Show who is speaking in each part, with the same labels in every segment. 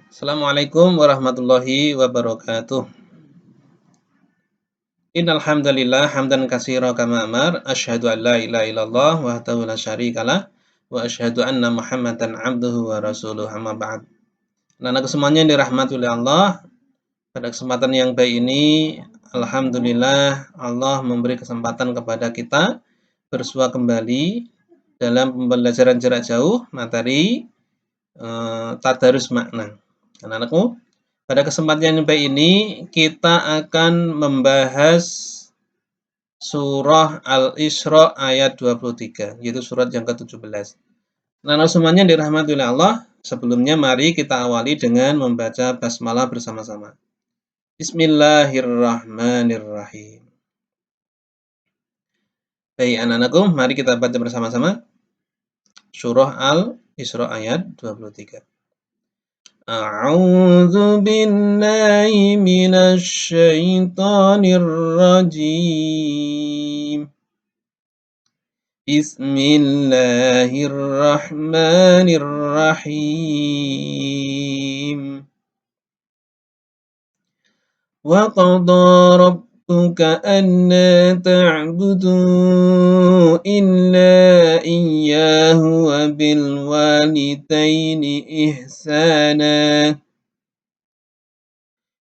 Speaker 1: Assalamualaikum warahmatullahi wabarakatuh. Innal hamdalillah hamdan katsira kama amar asyhadu an la ilaha illallah wahdahu la syarikalah wa asyhadu anna Muhammadan abduhu wa rasuluh amma ba'd. Anak-anak semuanya yang dirahmati oleh Allah, pada kesempatan yang baik ini alhamdulillah Allah memberi kesempatan kepada kita bersua kembali dalam pembelajaran jarak jauh materi tadarus makna. Anak-anakku, pada kesempatan yang baik ini kita akan membahas surah Al-Isra ayat 23, yaitu surat yang ke-17. Nah, semuanya dirahmati oleh Allah. Sebelumnya mari kita awali dengan membaca basmalah bersama-sama. Bismillahirrahmanirrahim. Baik anak-anakku, mari kita baca bersama-sama surah Al-Isra ayat 23. A'udzu billahi minasy syaithanir rajim. Bismillahirrahmanirrahim. Wa qada rabbuka alla ta'budu illa iyyahu wa bil walidayni ihsana.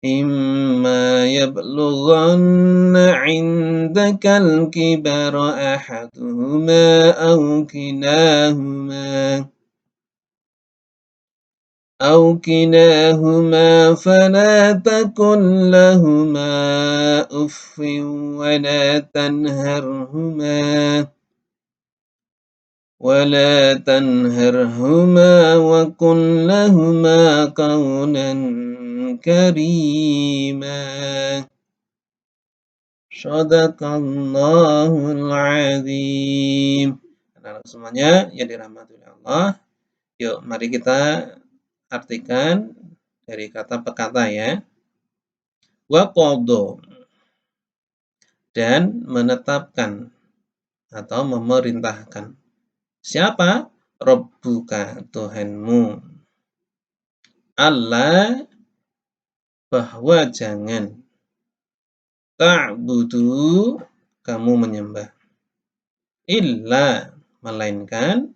Speaker 1: إما يبلغن عندك الكبر أحدهما أو كلاهما فلا تقل لهما أف ولا تنهرهما وقل لهما قولا كريما. Shadaqallahul azim. Anak-anak semuanya yang dirahmati oleh Allah, yuk mari kita artikan dari kata per kata ya. Wa qada, dan menetapkan atau memerintahkan. Siapa? Rabbuka, Tuhanmu. Allah, bahwa jangan. Ta'budu, kamu menyembah. Illa, melainkan.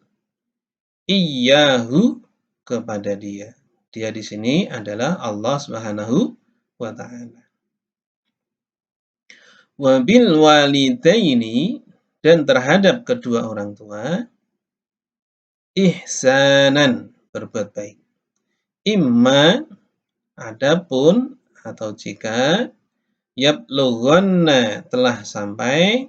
Speaker 1: Iyyahu, kepada dia. Dia di sini adalah Allah Subhanahu wa ta'ala. Wa bil walidaini, dan terhadap kedua orang tua, ihsanan, berbuat baik. Imma, adapun atau jika yablughanna, telah sampai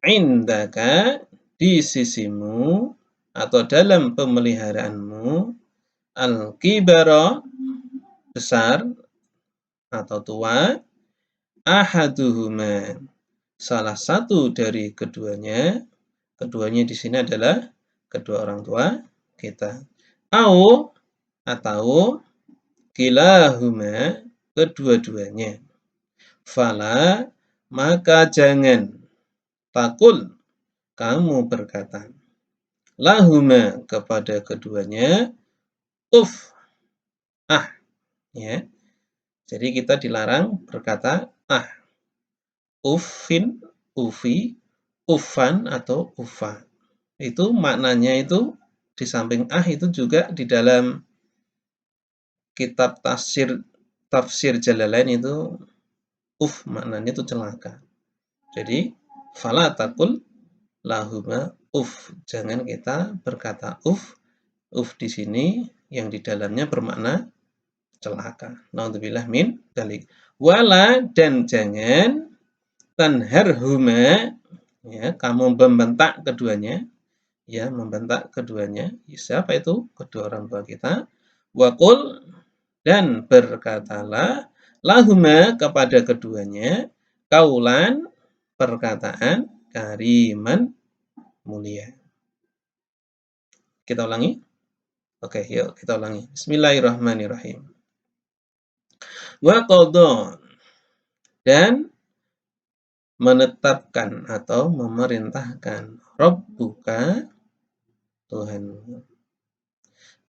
Speaker 1: indaka, di sisimu atau dalam pemeliharaanmu, al-kibara, besar atau tua, ahaduhuma, salah satu dari keduanya. Keduanya di sini adalah kedua orang tua kita. Atau kilahuma, kedua-duanya. Fala, maka jangan. Takul, kamu berkata. Lahuma, kepada keduanya. Ya. Jadi kita dilarang berkata Uffin, ufi, uffan atau ufa. Itu maknanya itu di samping itu juga di dalam kitab tafsir Jalalain itu maknanya itu celaka. Jadi fala taqul lahuma jangan kita berkata di sini yang di dalamnya bermakna celaka. Naudzubillah min dzalik. Wala, dan jangan tanharhuma, ya, kamu membentak keduanya. Ya, membentak keduanya. Siapa itu? Kedua orang tua kita. Waqul, dan berkatalah lahuma, kepada keduanya, kaulan, perkataan, kariman, mulia. Kita ulangi. Oke, yuk kita ulangi. Bismillahirrahmanirrahim. Wa qada, dan menetapkan atau memerintahkan, Rabbuka, Tuhanmu.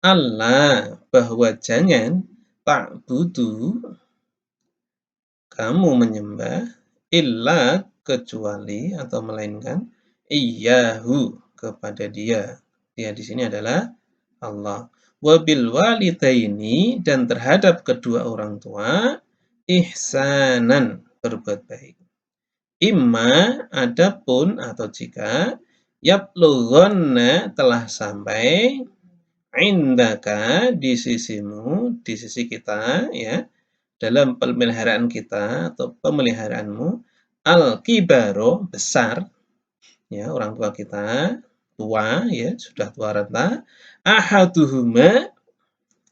Speaker 1: Allah, bahwa jangan ta'budu, kamu menyembah, illa kecuali atau melainkan, iyyahu kepada dia. Dia di sini adalah Allah. Wabil walidaini dan terhadap kedua orang tua, ihsanan berbuat baik. Imma adapun atau jika yablughanna telah sampai indaka di sisimu, di sisi kita ya, dalam pemeliharaan kita atau pemeliharaanmu, al-kibaro besar ya, orang tua kita tua ya, sudah tua renta, ahaduhuma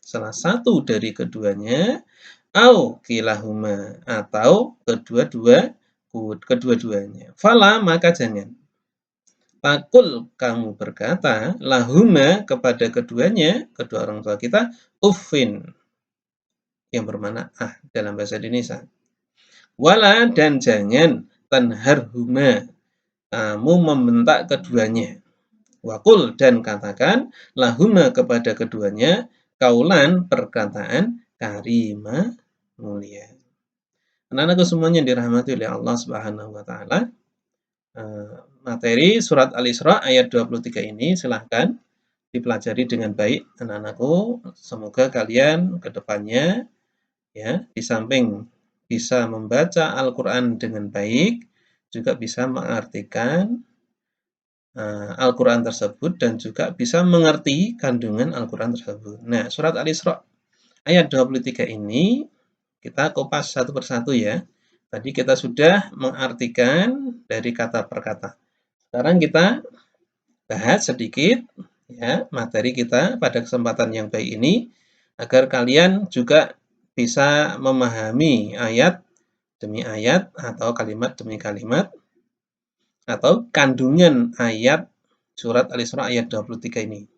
Speaker 1: salah satu dari keduanya, au kilahuma atau kedua-duanya. Fala maka jangan. Fakul kamu berkata, lahuma kepada keduanya, kedua orang tua kita, uffin yang bermakna dalam bahasa Indonesia. Wala dan jangan tanharhuma kamu membentak keduanya. Wakul dan katakan lahuma kepada keduanya kaulan perkataan karima mulia. Anak-anakku semuanya dirahmati oleh Allah Subhanahu wa taala. Materi surat Al-Isra ayat 23 ini silahkan dipelajari dengan baik anak-anakku. Semoga kalian ke depannya ya, di samping bisa membaca Al-Qur'an dengan baik, juga bisa mengartikan Al-Qur'an tersebut dan juga bisa mengerti kandungan Al-Qur'an tersebut. Nah, surat Al-Isra ayat 23 ini kita kupas satu persatu ya. Tadi kita sudah mengartikan dari kata per kata. Sekarang kita bahas sedikit ya materi kita pada kesempatan yang baik ini agar kalian juga bisa memahami ayat demi ayat atau kalimat demi kalimat atau kandungan ayat surat Al-Isra ayat 23 ini.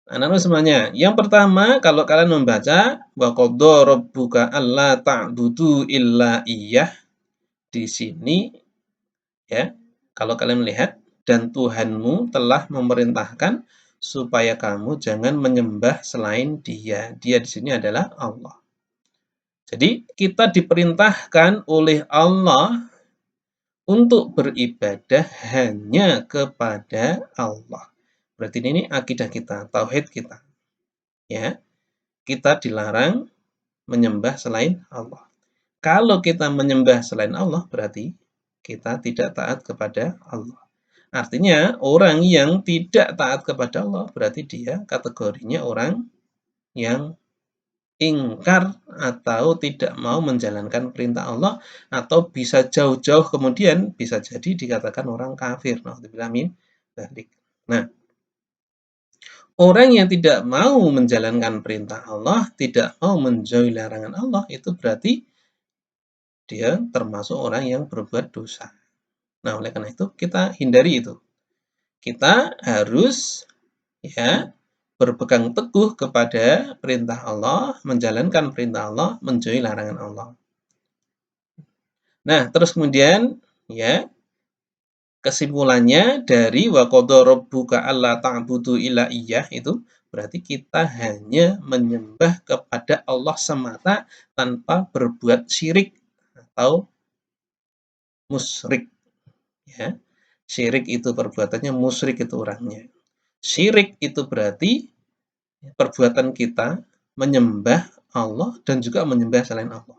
Speaker 1: Anak-anak semuanya, yang pertama kalau kalian membaca wa qadha rabbuka alla ta'budu illa iyyah, di sini ya, kalau kalian melihat dan Tuhanmu telah memerintahkan supaya kamu jangan menyembah selain Dia. Dia di sini adalah Allah. Jadi kita diperintahkan oleh Allah untuk beribadah hanya kepada Allah. Berarti ini akidah kita, tauhid kita. Ya. Kita dilarang menyembah selain Allah. Kalau kita menyembah selain Allah berarti kita tidak taat kepada Allah. Artinya orang yang tidak taat kepada Allah berarti dia kategorinya orang yang ingkar atau tidak mau menjalankan perintah Allah atau bisa jauh-jauh kemudian bisa jadi dikatakan orang kafir. Nauzubillah min dzalik. Nah, orang yang tidak mau menjalankan perintah Allah, tidak mau menjauhi larangan Allah, itu berarti dia termasuk orang yang berbuat dosa. Nah, oleh karena itu kita hindari itu. Kita harus ya berpegang teguh kepada perintah Allah, menjalankan perintah Allah, menjauhi larangan Allah. Nah, terus kemudian ya kesimpulannya dari wa qadha rabbuka alla ta'budu illa iyyah itu berarti kita hanya menyembah kepada Allah semata tanpa berbuat syirik atau musyrik ya. Syirik itu perbuatannya, musyrik itu orangnya. Syirik itu berarti perbuatan kita menyembah Allah dan juga menyembah selain Allah.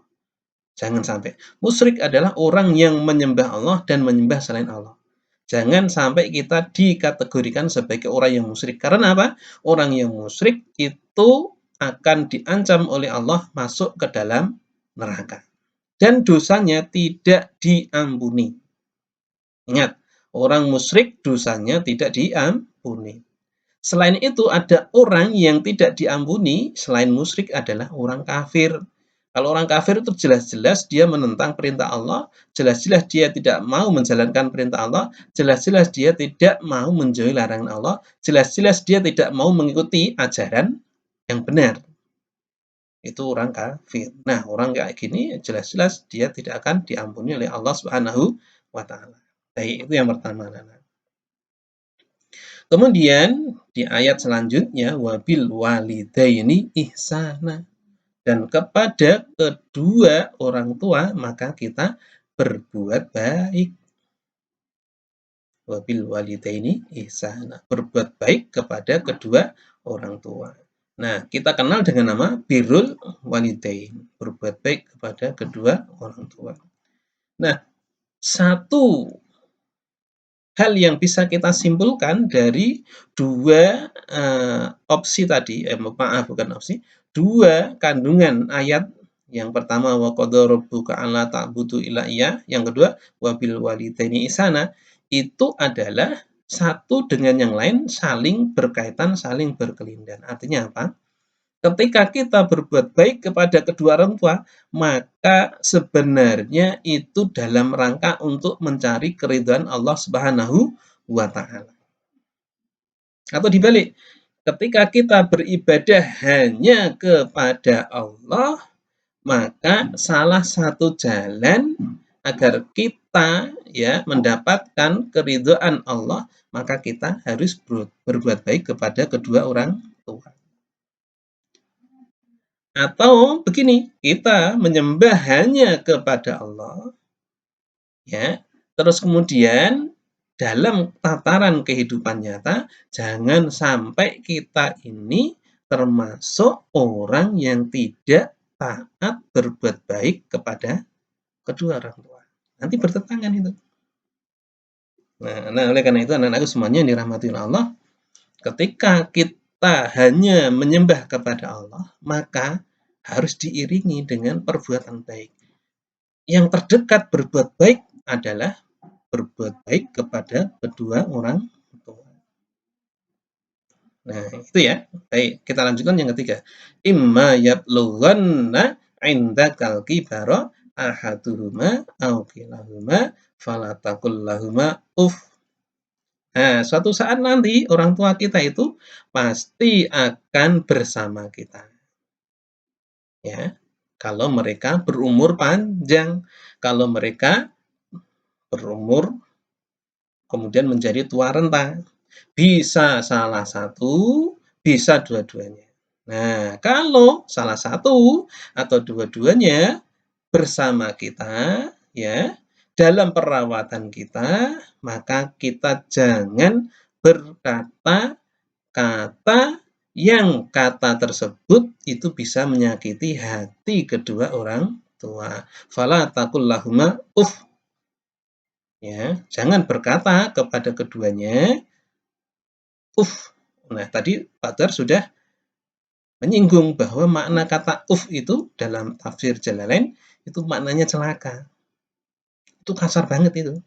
Speaker 1: Jangan sampai. Musyrik adalah orang yang menyembah Allah dan menyembah selain Allah. Jangan sampai kita dikategorikan sebagai orang yang musyrik. Karena apa? Orang yang musyrik itu akan diancam oleh Allah masuk ke dalam neraka. Dan dosanya tidak diampuni. Ingat, orang musyrik dosanya tidak diampuni. Selain itu ada orang yang tidak diampuni selain musyrik adalah orang kafir. Kalau orang kafir itu jelas-jelas dia menentang perintah Allah, jelas-jelas dia tidak mau menjalankan perintah Allah, jelas-jelas dia tidak mau menjauhi larangan Allah, jelas-jelas dia tidak mau mengikuti ajaran yang benar. Itu orang kafir. Nah, orang kayak gini jelas-jelas dia tidak akan diampuni oleh Allah Subhanahu wa taala. Baik, itu yang pertama. Kemudian di ayat selanjutnya wabil walidaini ihsana. dan kepada kedua orang tua maka kita berbuat baik. Wabil walidaini ihsana, berbuat baik kepada kedua orang tua. Nah, kita kenal dengan nama birrul walidain, berbuat baik kepada kedua orang tua. Nah, satu hal yang bisa kita simpulkan dari dua opsi tadi, maaf bukan opsi, dua kandungan ayat. Yang pertama wa qadha rabbuka alla ta'budu illa iyyah, yang kedua wabil walidaini ihsana, itu adalah satu dengan yang lain saling berkaitan, saling berkelindan. Artinya apa? Ketika kita berbuat baik kepada kedua orang tua, maka sebenarnya itu dalam rangka untuk mencari keridhaan Allah Subhanahu wa Ta'ala. Atau dibalik, ketika kita beribadah hanya kepada Allah, maka salah satu jalan agar kita ya mendapatkan keridhaan Allah, maka kita harus berbuat baik kepada kedua orang tua. Atau begini, kita menyembah hanya kepada Allah, ya. Terus kemudian dalam tataran kehidupan nyata, jangan sampai kita ini termasuk orang yang tidak taat berbuat baik kepada kedua orang tua. Nanti bertentangan itu. Nah, oleh karena itu anak-anakku semuanya yang dirahmati Allah, ketika kita hanya menyembah kepada Allah, maka harus diiringi dengan perbuatan baik. Yang terdekat berbuat baik adalah berbuat baik kepada kedua orang tua. Nah, itu ya. Baik, kita lanjutkan yang ketiga. Imma yablughanna indakal kibara ahaduhuma aw kilahuma fala taqul lahumā uff. Nah, suatu saat nanti orang tua kita itu pasti akan bersama kita. Ya, kalau mereka berumur panjang, kalau mereka berumur kemudian menjadi tua renta, bisa salah satu, bisa dua-duanya. Nah, kalau salah satu atau dua-duanya bersama kita, ya, dalam perawatan kita, maka kita jangan berkata kata yang kata tersebut itu bisa menyakiti hati kedua orang tua. Fala taqul lahumā uff. Ya, jangan berkata kepada keduanya uff. Nah, tadi Pak Dar sudah menyinggung bahwa makna kata uff itu dalam tafsir Jalalain itu maknanya celaka. Itu kasar banget itu.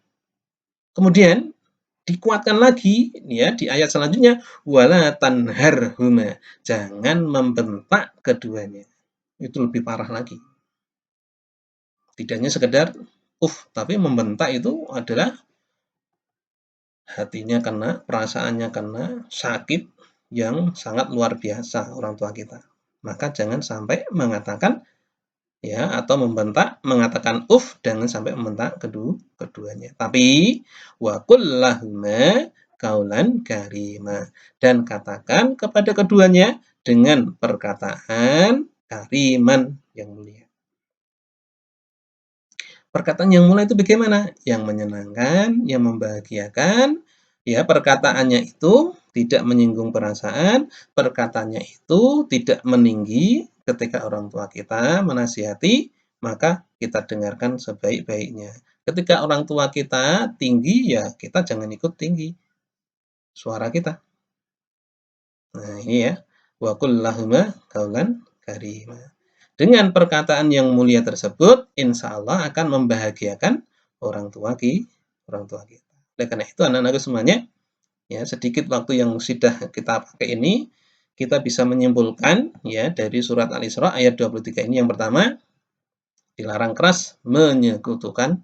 Speaker 1: Kemudian dikuatkan lagi ya di ayat selanjutnya wala tanharhuma, jangan membentak keduanya. Itu lebih parah lagi. Tidak hanya sekedar tapi membentak itu adalah hatinya kena, perasaannya kena, sakit yang sangat luar biasa orang tua kita. Maka jangan sampai mengatakan ya atau membentak, mengatakan jangan sampai membentak keduanya. Tapi wa qul lahumā qaulan karima, dan katakan kepada keduanya dengan perkataan kariman yang mulia. Perkataan yang mulia itu bagaimana? Yang menyenangkan, yang membahagiakan. Ya, perkataannya itu tidak menyinggung perasaan, perkataannya itu tidak meninggi. Ketika orang tua kita menasihati, maka kita dengarkan sebaik-baiknya. Ketika orang tua kita tinggi, ya kita jangan ikut tinggi suara kita. Nah, ini ya. Wa qul lahumā qaulan karima. Dengan perkataan yang mulia tersebut, insya Allah akan membahagiakan orang tua kita. Oleh karena itu, anak-anakku semuanya, ya sedikit waktu yang sudah kita pakai ini, kita bisa menyimpulkan ya dari surat Al-Isra ayat 23 ini. Yang pertama, dilarang keras menyekutukan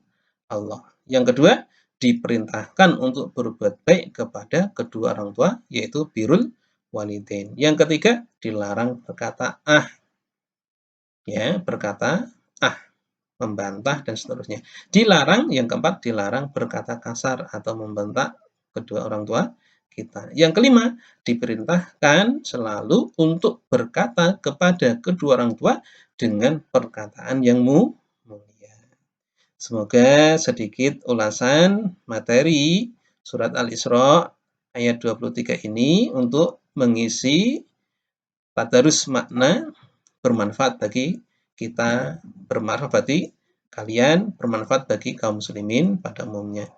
Speaker 1: Allah. Yang kedua, diperintahkan untuk berbuat baik kepada kedua orang tua, yaitu birrul walidain. Yang ketiga, dilarang berkata ya, berkata membantah dan seterusnya. Dilarang, yang keempat, dilarang berkata kasar atau membentak kedua orang tua kita. Yang kelima, diperintahkan selalu untuk berkata kepada kedua orang tua dengan perkataan yang mulia. Semoga sedikit ulasan materi surat Al-Isra ayat 23 ini untuk mengisi tadarus makna bermanfaat bagi kita, bermanfaat bagi kalian, bermanfaat bagi kaum muslimin pada umumnya.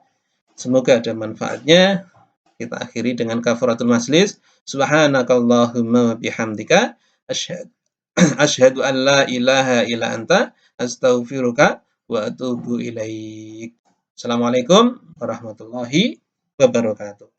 Speaker 1: Semoga ada manfaatnya. Kita akhiri dengan kafaratul majlis. Subhanakallahumma wa bihamdika asyhadu an la ilaha illa anta astaghfiruka wa atubu ilaik. Assalamualaikum warahmatullahi wabarakatuh.